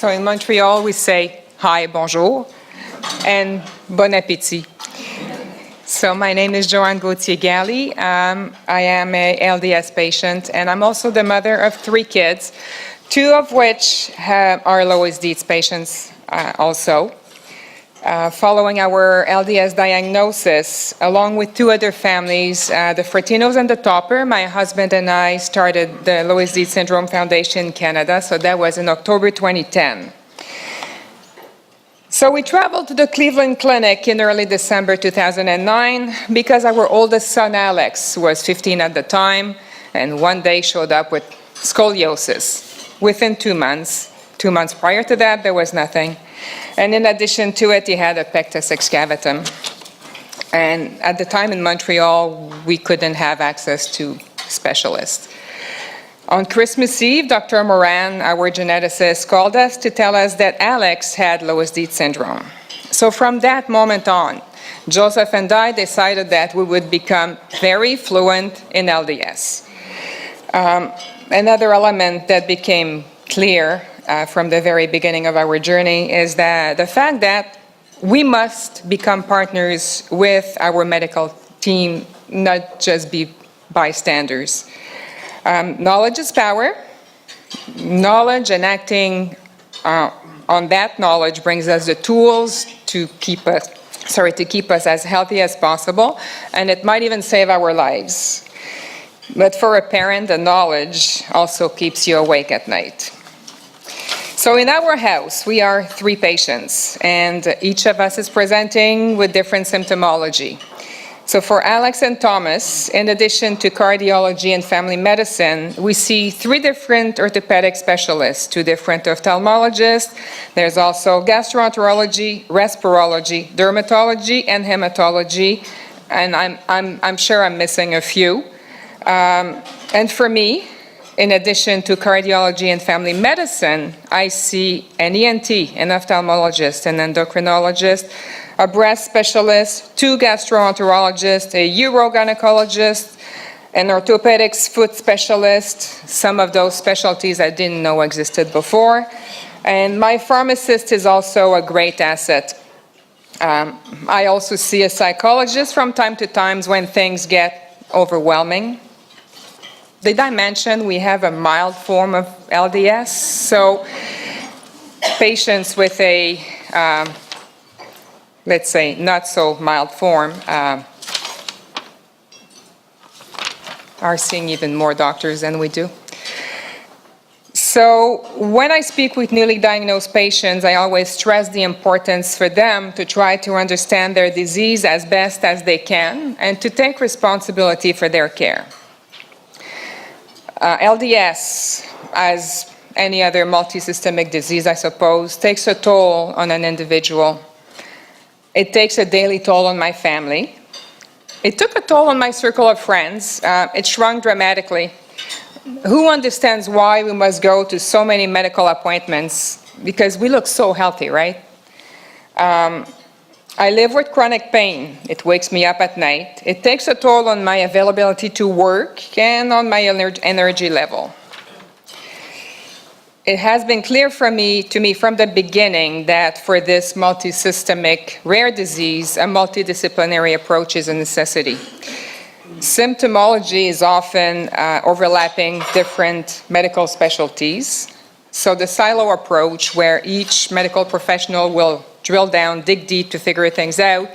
So in Montreal, we say hi, bonjour, and bon appétit. So my name is Johane Gauthier-Galli. I am a LDS patient, and I'm also the mother of 3 kids, 2 of which are Loeys-Dietz patients also. Following our LDS diagnosis, along with 2 other families, the Fratinos and the Topper, my husband and I started the Loeys-Dietz Syndrome Foundation in Canada, so that was in October 2010. So we traveled to the Cleveland Clinic in early December 2009 because our oldest son, Alex, was 15 at the time, and one day showed up with scoliosis within 2 months. 2 months prior to that, there was nothing. And in addition to it, he had a pectus excavatum. And at the time in Montreal, we couldn't have access to specialists. On Christmas Eve, Dr. Moran, our geneticist, called us to tell us that Alex had Loeys-Dietz syndrome. So from that moment on, Joseph and I decided that we would become very fluent in LDS. Another element that became clear from the very beginning of our journey is that the fact that we must become partners with our medical team, not just be bystanders. Knowledge is power. Knowledge and acting on that knowledge brings us the tools to keep us as healthy as possible, and it might even save our lives. But for a parent, the knowledge also keeps you awake at night. So in our house, we are 3 patients, and each of us is presenting with different symptomology. So for Alex and Thomas, in addition to cardiology and family medicine, we see 3 different orthopedic specialists, 2 different ophthalmologists. There's also gastroenterology, respirology, dermatology, and hematology. And I'm sure I'm missing a few. And for me, in addition to cardiology and family medicine, I see an ENT, an ophthalmologist, an endocrinologist, a breast specialist, 2 gastroenterologists, a urogynecologist, an orthopedics foot specialist, some of those specialties I didn't know existed before. And my pharmacist is also a great asset. I also see a psychologist from time to time when things get overwhelming. Did I mention we have a mild form of LDS? So patients with a let's say, not so mild form, are seeing even more doctors than we do. So when I speak with newly diagnosed patients, I always stress the importance for them to try to understand their disease as best as they can and to take responsibility for their care. LDS, as any other multisystemic disease, I suppose, takes a toll on an individual. It takes a daily toll on my family. It took a toll on my circle of friends. It shrunk dramatically. Who understands why we must go to so many medical appointments? Because we look so healthy, right? I live with chronic pain. It wakes me up at night. It takes a toll on my availability to work and on my energy level. It has been clear to me from the beginning that for this multisystemic rare disease, a multidisciplinary approach is a necessity. Symptomology is often overlapping different medical specialties. So the silo approach, where each medical professional will drill down, dig deep to figure things out,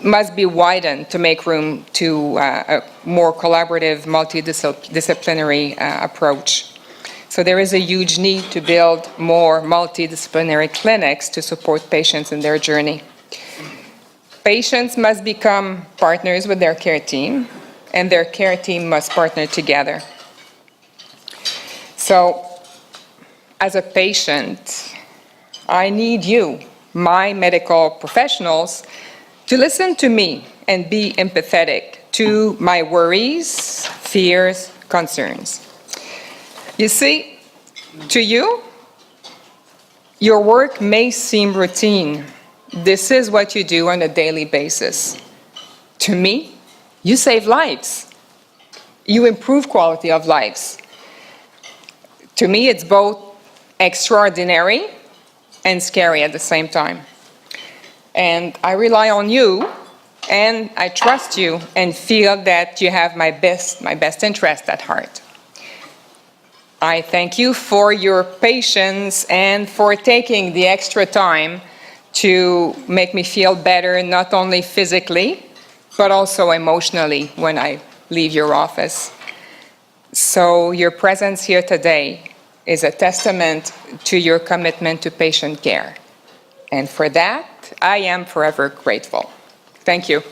must be widened to make room to a more collaborative, multidisciplinary approach. So there is a huge need to build more multidisciplinary clinics to support patients in their journey. Patients must become partners with their care team, and their care team must partner together. So, as a patient, I need you, my medical professionals, to listen to me and be empathetic to my worries, fears, concerns. You see, to you, your work may seem routine. This is what you do on a daily basis. To me, you save lives. You improve quality of lives. To me, it's both extraordinary and scary at the same time. And I rely on you, and I trust you and feel that you have my best interest at heart. I thank you for your patience and for taking the extra time to make me feel better, not only physically, but also emotionally when I leave your office. So your presence here today is a testament to your commitment to patient care. And for that, I am forever grateful. Thank you.